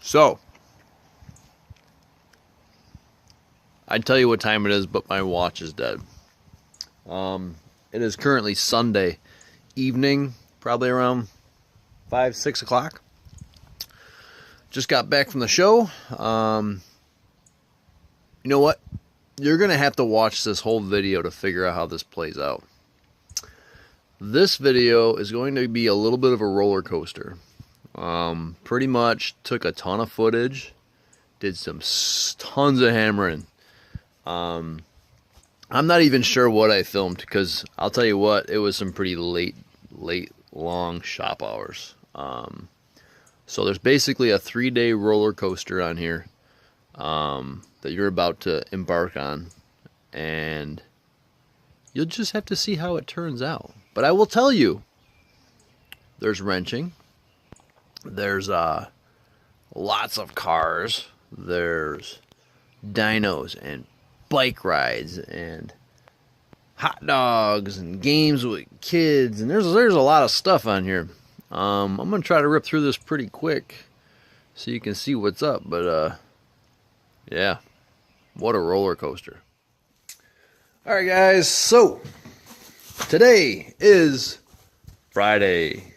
So, I'd tell you what time it is, but my watch is dead. It is currently Sunday evening, probably around 5, 6 o'clock. Just got back from the show. You know what? You're going to have to watch this whole video to figure out how this plays out. This video is going to be a little bit of a roller coaster. Pretty much took a ton of footage, did some tons of hammering. I'm not even sure what I filmed because I'll tell you what, it was some pretty late, long shop hours. So there's basically a 3-day roller coaster on here that you're about to embark on, and you'll just have to see how it turns out. But I will tell you, there's wrenching, there's lots of cars, there's dynos and bike rides and hot dogs and games with kids, and there's a lot of stuff on here. I'm gonna try to rip through this pretty quick so you can see what's up, but yeah, what a roller coaster. Alright guys, so today is Friday.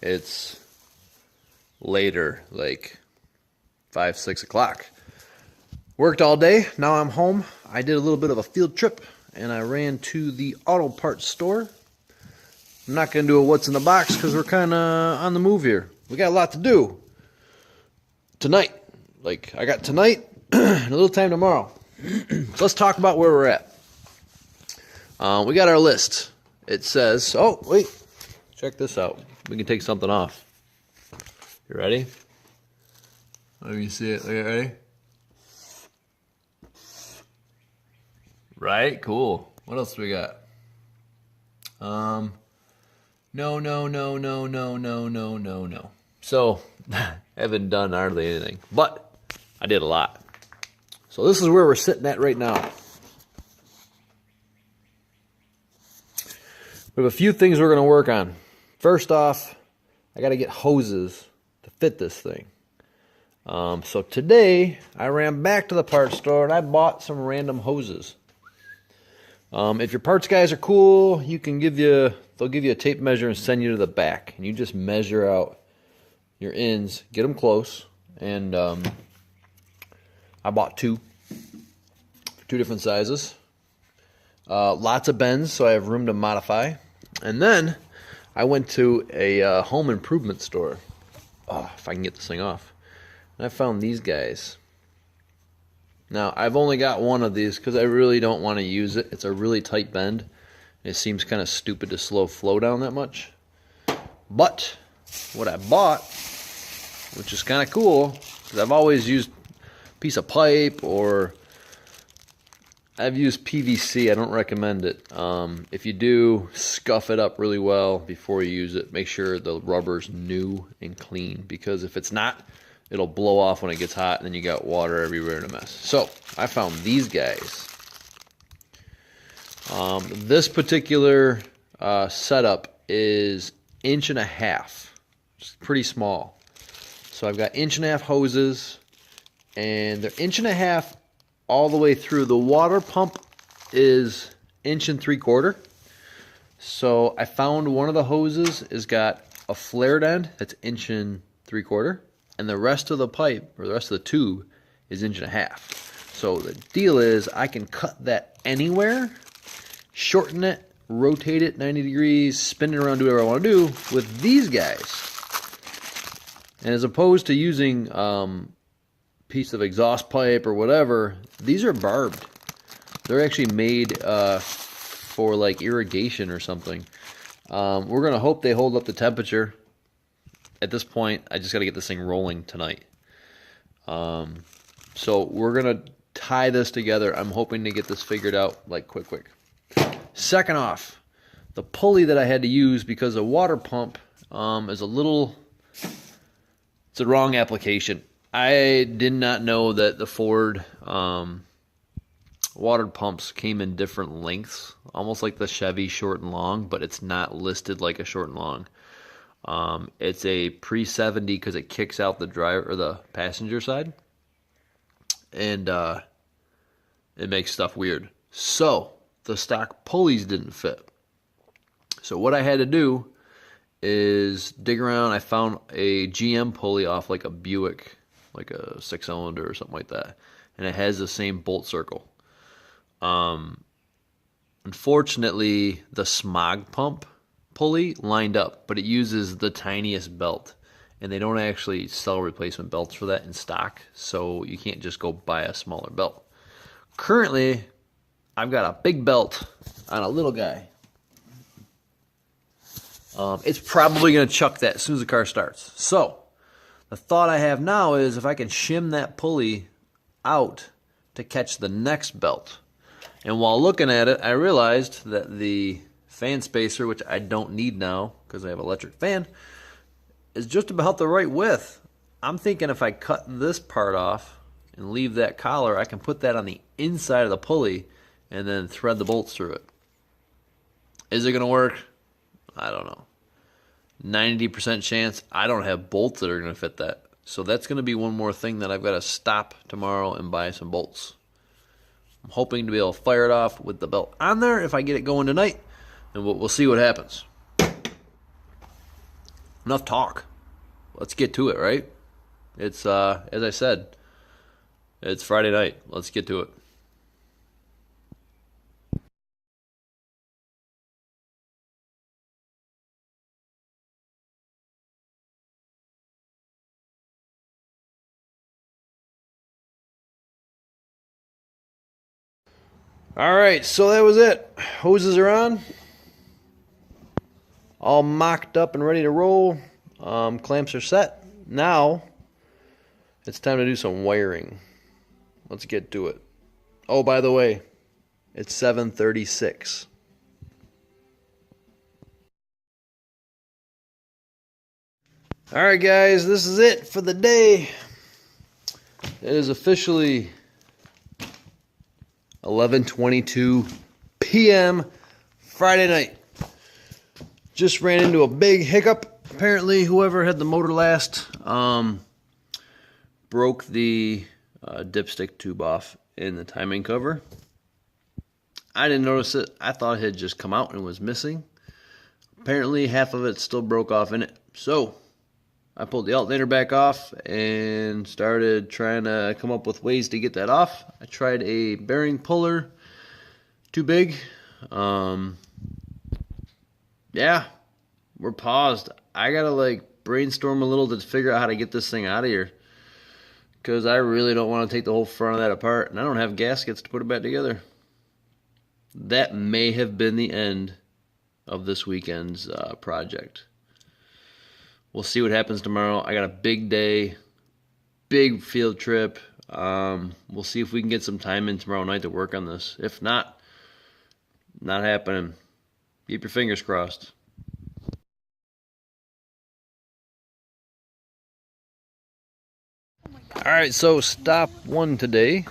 It's later, like 5, 6 o'clock. Worked all day, now I'm home. I did a little bit of a field trip and I ran to the auto parts store. I'm not going to do a what's in the box because we're kind of on the move here. We got a lot to do tonight. Like, I got tonight and a little time tomorrow. So let's talk about where we're at. We got our list. It says, oh, wait, check this out. We can take something off. You ready? Let me see it. Okay, ready? Right? Cool. What else do we got? No. So, I haven't done hardly anything, but I did a lot. So this is where we're sitting at right now. We have a few things we're going to work on. First off, I got to get hoses to fit this thing. So today, I ran back to the parts store and I bought some random hoses. If your parts guys are cool, they'll give you a tape measure and send you to the back. And you just measure out your ends, get them close. And I bought two different sizes. Lots of bends, so I have room to modify. And then I went to a home improvement store. Oh, if I can get this thing off. And I found these guys. Now, I've only got one of these because I really don't want to use it. It's a really tight bend. It seems kind of stupid to slow flow down that much. But what I bought, which is kind of cool, because I've always used a piece of pipe or I've used PVC. I don't recommend it. If you do, scuff it up really well before you use it. Make sure the rubber's new and clean, because if it's not, it'll blow off when it gets hot and then you got water everywhere in a mess. So I found these guys. This particular setup is 1.5 inches. It's pretty small. So I've got 1.5 inch hoses, and they're 1.5 inches all the way through. The water pump is 1.75 inches. So I found one of the hoses has got a flared end that's 1.75 inches, and the rest of the pipe, or the rest of the tube, is 1.5 inches. So the deal is I can cut that anywhere, shorten it, rotate it 90 degrees, spin it around, do whatever I want to do with these guys. And as opposed to using piece of exhaust pipe or whatever, these are barbed. They're actually made for like irrigation or something. We're going to hope they hold up the temperature. At this point, I just got to get this thing rolling tonight. So we're going to tie this together. I'm hoping to get this figured out like quick. Second off, the pulley that I had to use because the water pump is it's a wrong application. I did not know that the Ford water pumps came in different lengths, almost like the Chevy short and long, but it's not listed like a short and long. It's a pre-70 because it kicks out the driver or the passenger side, and it makes stuff weird. So the stock pulleys didn't fit. So what I had to do is dig around. I found a GM pulley off like a Buick, like a 6-cylinder or something like that, and it has the same bolt circle. Unfortunately, the smog pump pulley lined up, but it uses the tiniest belt, and they don't actually sell replacement belts for that in stock, so you can't just go buy a smaller belt. Currently, I've got a big belt on a little guy. It's probably going to chuck that as soon as the car starts. So the thought I have now is if I can shim that pulley out to catch the next belt. And while looking at it, I realized that the fan spacer, which I don't need now because I have an electric fan, is just about the right width. I'm thinking if I cut this part off and leave that collar, I can put that on the inside of the pulley and then thread the bolts through it. Is it going to work? I don't know. 90% chance I don't have bolts that are going to fit that. So that's going to be one more thing that I've got to stop tomorrow and buy some bolts. I'm hoping to be able to fire it off with the belt on there if I get it going tonight, and we'll see what happens. Enough talk. Let's get to it, right? It's, as I said, it's Friday night. Let's get to it. All right, so that was it. Hoses are on. All mocked up and ready to roll. Clamps are set. Now, it's time to do some wiring. Let's get to it. Oh, by the way, it's 7:36. All right, guys, this is it for the day. It is officially 11:22 p.m. Friday night. Just ran into a big hiccup. Apparently, whoever had the motor last broke the dipstick tube off in the timing cover. I didn't notice it. I thought it had just come out and was missing. Apparently, half of it still broke off in it. So I pulled the alternator back off and started trying to come up with ways to get that off. I tried a bearing puller, too big. Yeah, we're paused. I gotta brainstorm a little to figure out how to get this thing out of here, because I really don't want to take the whole front of that apart, and I don't have gaskets to put it back together. That may have been the end of this weekend's project. We'll see what happens tomorrow. I got a big day, big field trip. We'll see if we can get some time in tomorrow night to work on this. If not, not happening. Keep your fingers crossed. All right, so stop one today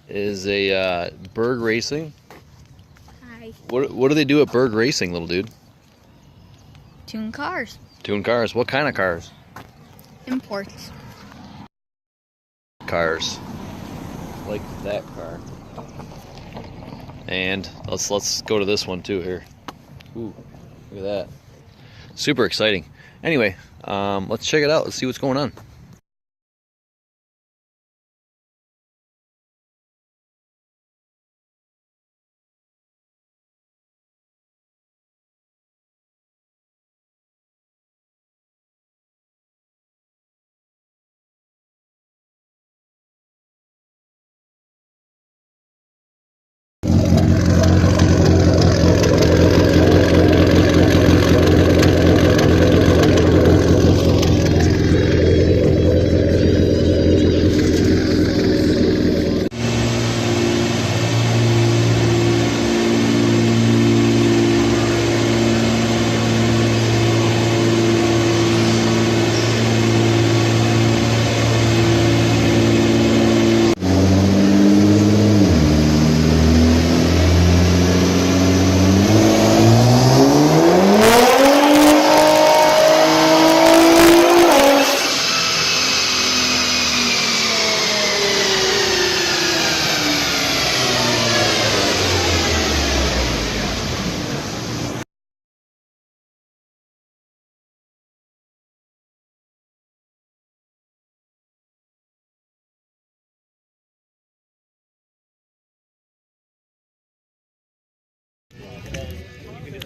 is a Berg Racing. Hi. What do they do at Berg Racing, little dude? Tune cars. Tune cars. What kind of cars? Imports. Cars. Like that car. And let's go to this one too here. Ooh, look at that. Super exciting. Anyway, let's check it out. Let's see what's going on.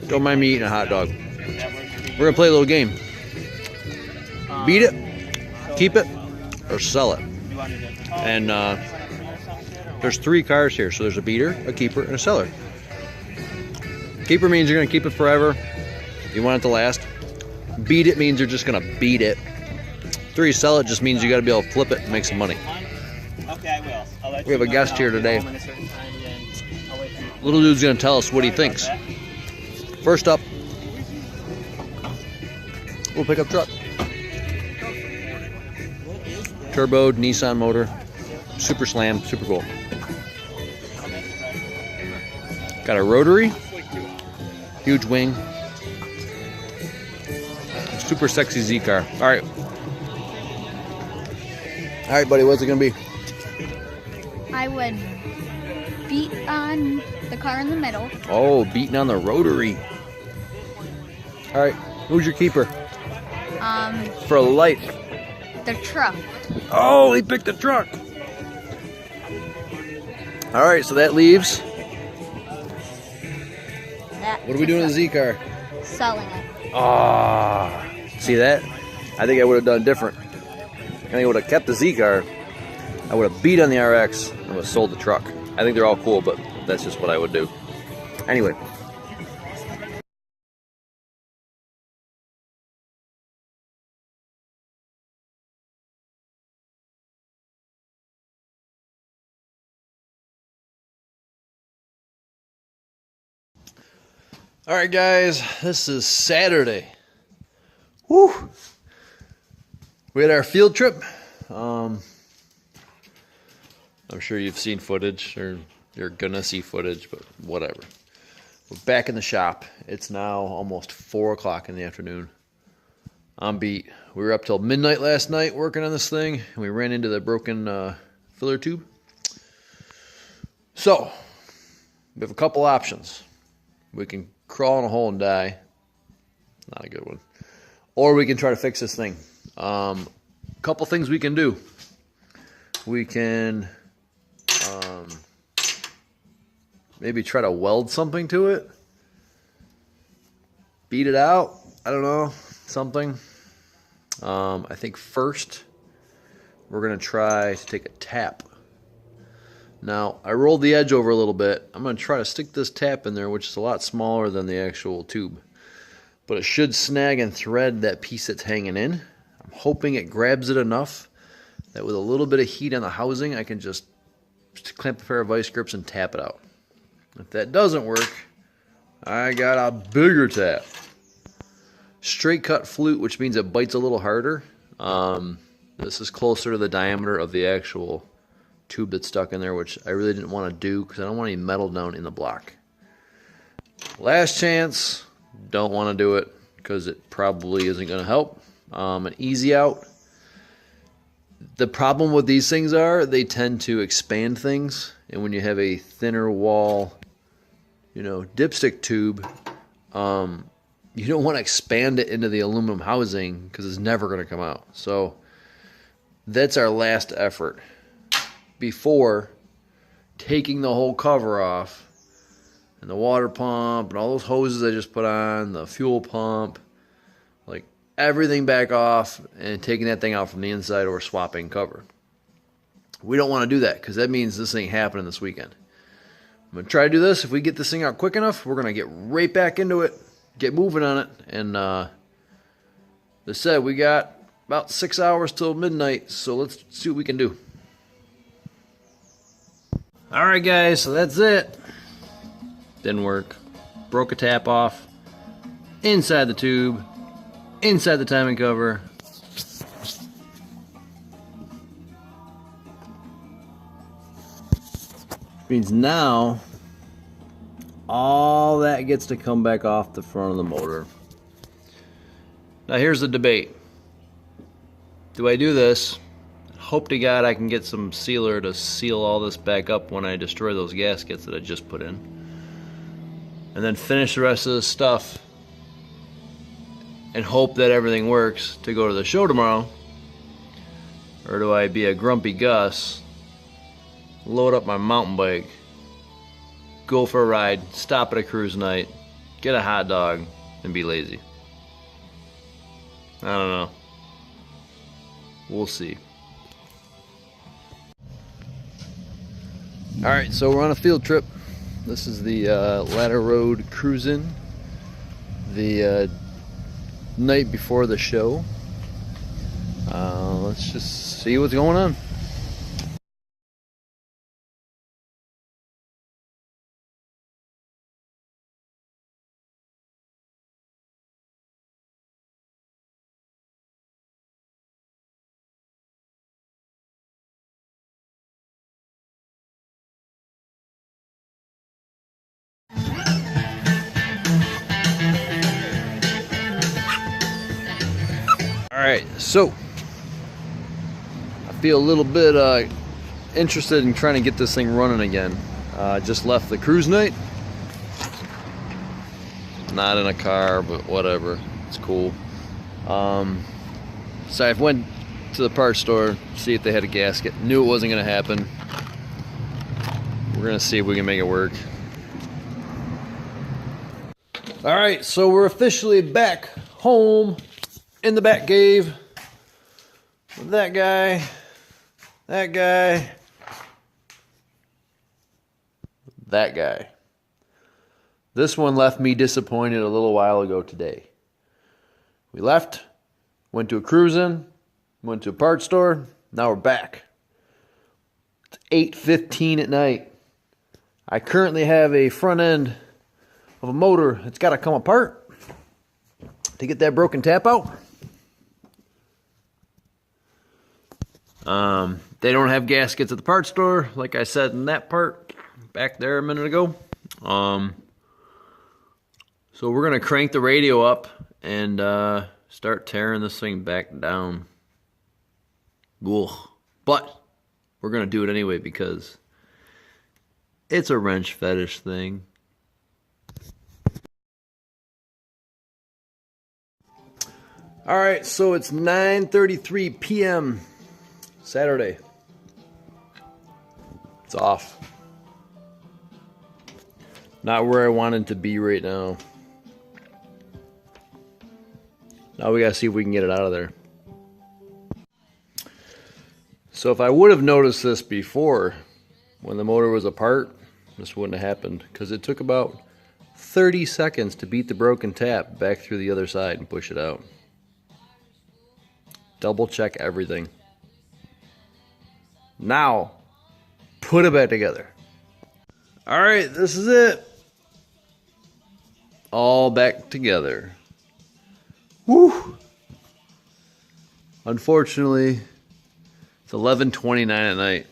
Don't mind me eating a hot dog. We're gonna play a little game. Beat it, keep it, or sell it. And there's 3 cars here. So there's a beater, a keeper, and a seller. Keeper means you're gonna keep it forever. You want it to last. Beat it means you're just gonna beat it. 3, sell it just means you gotta be able to flip it and make some money. Okay, I will. I'll let We have a know guest that here I'll be today. home in a certain time, then I'll wait for you. Little dude's gonna tell us what he thinks. First up, we'll pick up truck. Turboed Nissan motor, super slam, super cool. Got a rotary, huge wing, super sexy Z car. All right, buddy, what's it gonna be? I would beat on the car in the middle. Oh, beating on the rotary. All right, who's your keeper? For life. The truck. Oh, he picked the truck. All right, so that leaves. What are we doing with the Z car? Selling it. Ah, see that? I think I would have done different. I think I would have kept the Z car. I would have beat on the RX and would have sold the truck. I think they're all cool, but that's just what I would do. Anyway. All right, guys, this is Saturday. Woo! We had our field trip. I'm sure you've seen footage, or you're gonna see footage, but whatever. We're back in the shop. It's now almost 4 o'clock in the afternoon. I'm beat. We were up till midnight last night working on this thing, and we ran into the broken filler tube. So, we have a couple options. We can crawl in a hole and die. Not a good one. Or we can try to fix this thing. Couple things we can do. We can maybe try to weld something to it. Beat it out. I don't know. Something. I think first we're going to try to take a tap. Now, I rolled the edge over a little bit. I'm going to try to stick this tap in there, which is a lot smaller than the actual tube. But it should snag and thread that piece that's hanging in. I'm hoping it grabs it enough that with a little bit of heat on the housing, I can just clamp a pair of vice grips and tap it out. If that doesn't work, I got a bigger tap. Straight cut flute, which means it bites a little harder. This is closer to the diameter of the actual tube that's stuck in there, which I really didn't want to do because I don't want any metal down in the block. Last chance, don't want to do it because it probably isn't going to help. An easy out. The problem with these things are they tend to expand things, and when you have a thinner wall, dipstick tube, you don't want to expand it into the aluminum housing because it's never going to come out. So that's our last effort before taking the whole cover off and the water pump and all those hoses I just put on, the fuel pump, like everything back off and taking that thing out from the inside or swapping cover. We don't want to do that because that means this ain't happening this weekend. I'm going to try to do this. If we get this thing out quick enough, we're going to get right back into it, get moving on it, and they said we got about 6 hours till midnight, so let's see what we can do. All right, guys, so that's it. Didn't work. Broke a tap off. Inside the tube. Inside the timing cover. Means now all that gets to come back off the front of the motor. Now here's the debate. Do I do this? Hope to God I can get some sealer to seal all this back up when I destroy those gaskets that I just put in. And then finish the rest of this stuff and hope that everything works to go to the show tomorrow. Or do I be a grumpy Gus, load up my mountain bike, go for a ride, stop at a cruise night, get a hot dog and be lazy. I don't know. We'll see. Alright, so we're on a field trip. This is the Ladder Road Cruisin'. The night before the show. Let's just see what's going on. Alright, so I feel a little bit interested in trying to get this thing running again. Just left the cruise night. Not in a car, but whatever. It's cool. So I went to the parts store, see if they had a gasket. Knew it wasn't going to happen. We're going to see if we can make it work. Alright, so we're officially back home in the Bat Cave. That guy, that guy, that guy. This one left me disappointed a little while ago today. We left, went to a cruisin', went to a parts store, now we're back. It's 8:15 at night. I currently have a front end of a motor that's got to come apart to get that broken tap out. They don't have gaskets at the parts store, like I said in that part back there a minute ago. So we're going to crank the radio up and start tearing this thing back down. Ugh. But we're going to do it anyway because it's a wrench fetish thing. Alright, so it's 9:33 p.m. Saturday. It's off. Not where I wanted to be right now. Now we gotta see if we can get it out of there. So if I would have noticed this before, when the motor was apart, this wouldn't have happened, because it took about 30 seconds to beat the broken tap back through the other side and push it out. Double check everything. Now, put it back together. Alright, this is it. All back together. Woo! Unfortunately, it's 11:29 at night,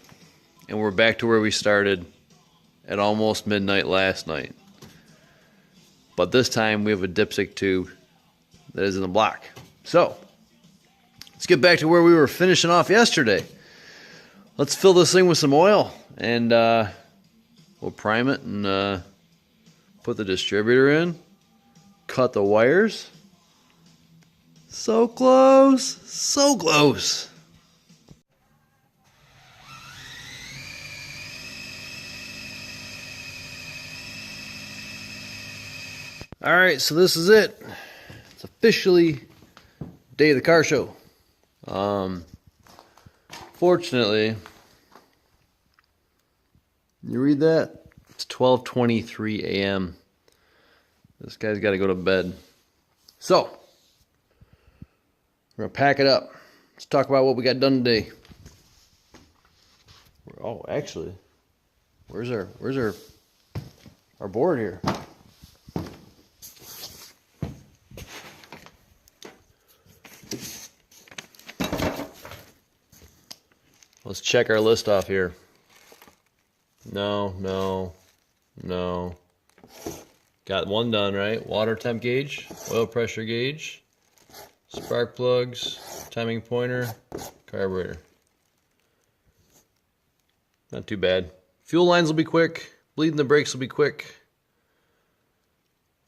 and we're back to where we started at almost midnight last night. But this time we have a dipstick tube that is in the block. So, let's get back to where we were finishing off yesterday. Let's fill this thing with some oil, and we'll prime it and put the distributor in, cut the wires. So close, so close. All right, so this is it. It's officially day of the car show. Fortunately, you read that? It's 12:23 a.m. This guy's got to go to bed. So, we're gonna pack it up. Let's talk about what we got done today. Oh, actually, where's our board here? Let's check our list off here. No. Got one done, right? Water temp gauge, oil pressure gauge, spark plugs, timing pointer, carburetor. Not too bad. Fuel lines will be quick. Bleeding the brakes will be quick.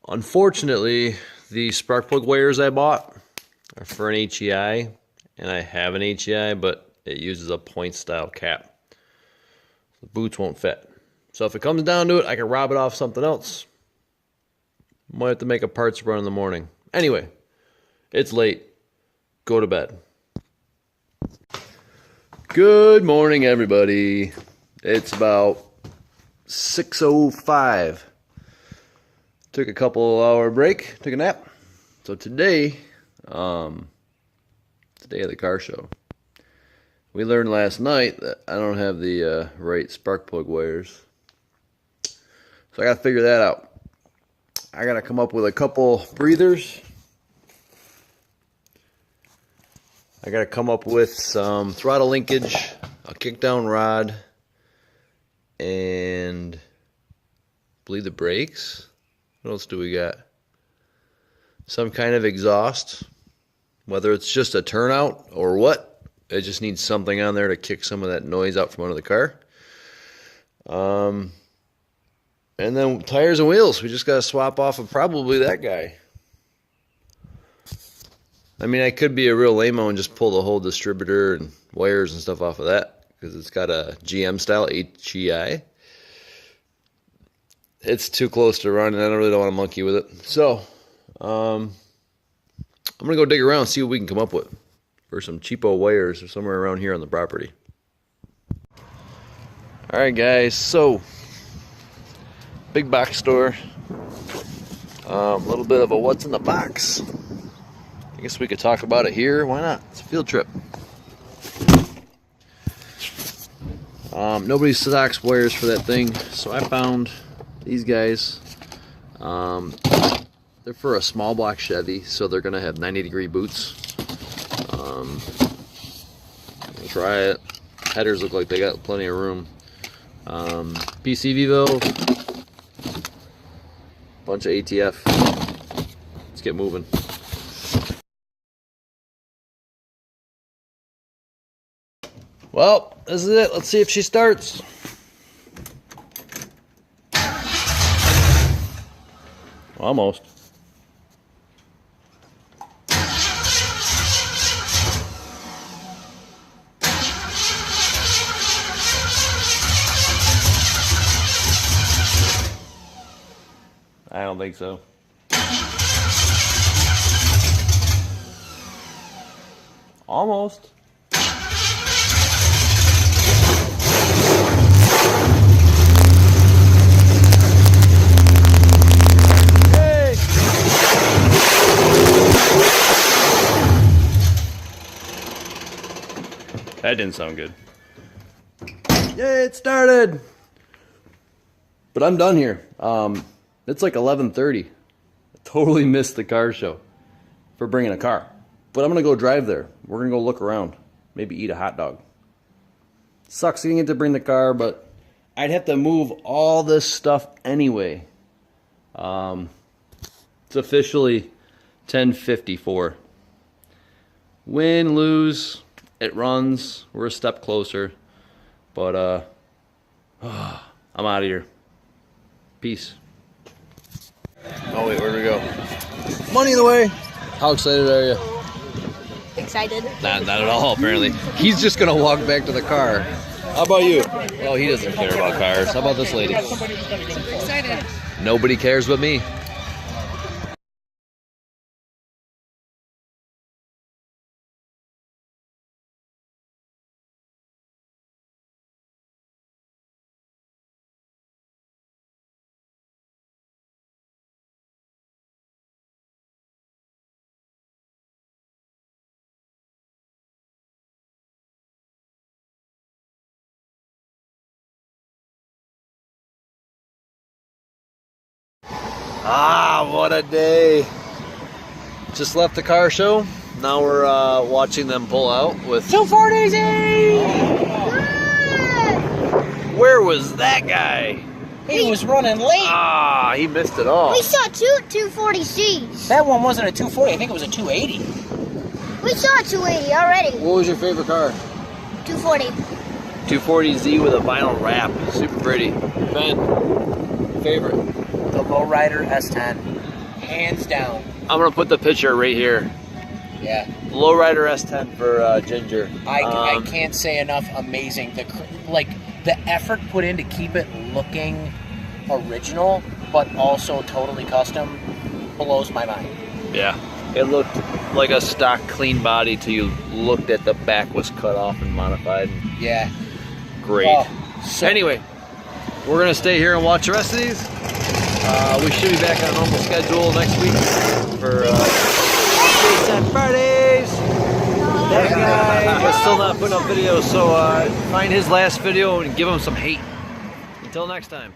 Unfortunately, the spark plug wires I bought are for an HEI, and I have an HEI, but it uses a point style cap. The boots won't fit. So if it comes down to it, I can rob it off something else. Might have to make a parts run in the morning. Anyway, it's late. Go to bed. Good morning, everybody. It's about 6:05. Took a couple hour break, took a nap. So today, it's the day of the car show. We learned last night that I don't have the right spark plug wires. So I got to figure that out. I got to come up with a couple breathers. I got to come up with some throttle linkage, a kickdown rod, and I believe the brakes. What else do we got? Some kind of exhaust, whether it's just a turnout or what. It just needs something on there to kick some of that noise out from under the car. And then tires and wheels. We just got to swap off of probably that guy. I mean, I could be a real lame-o and just pull the whole distributor and wires and stuff off of that because it's got a GM style HEI. It's too close to run, and I really don't want to monkey with it. So, I'm going to go dig around and see what we can come up with for some cheapo wires or somewhere around here on the property. All right, guys. So, big box store. A little bit of a what's in the box. I guess we could talk about it here. Why not? It's a field trip. Nobody stocks wires for that thing, so I found these guys. They're for a small block Chevy, so they're gonna have 90-degree boots. Try it. Headers look like they got plenty of room. PC Vivo, bunch of ATF. Let's get moving. Well, this is it. Let's see if she starts. Almost. I don't think so. Almost. That didn't sound good. Yeah, it started. But I'm done here. It's like 11:30. I totally missed the car show for bringing a car. But I'm going to go drive there. We're going to go look around. Maybe eat a hot dog. Sucks getting it to bring the car, but I'd have to move all this stuff anyway. It's officially 10:54. Win, lose, it runs. We're a step closer. But I'm out of here. Peace. Oh wait, where do we go? Money in the way. How excited are you? Excited. Not at all, apparently. He's just gonna walk back to the car. How about you? Oh, he doesn't care about cars. How about this lady? Excited. Nobody cares but me. Ah, what a day. Just left the car show. Now we're watching them pull out with 240Z! Where was that guy? He was running late. Ah, he missed it all. We saw two 240Cs. That one wasn't a 240. I think it was a 280. We saw a 280 already. What was your favorite car? 240. 240Z with a vinyl wrap. Super pretty. Ben, favorite? The Lowrider S10. Hands down. I'm going to put the picture right here. Yeah. Lowrider S10 for Ginger. I can't say enough amazing. The effort put in to keep it looking original but also totally custom, blows my mind. Yeah. It looked like a stock clean body till you looked at the back was cut off and modified. Yeah. Great. Oh, so Anyway, we're going to stay here and watch the rest of these. We should be back on a normal schedule next week for updates on Fridays. That guy is still not putting up videos, so find his last video and give him some hate. Until next time.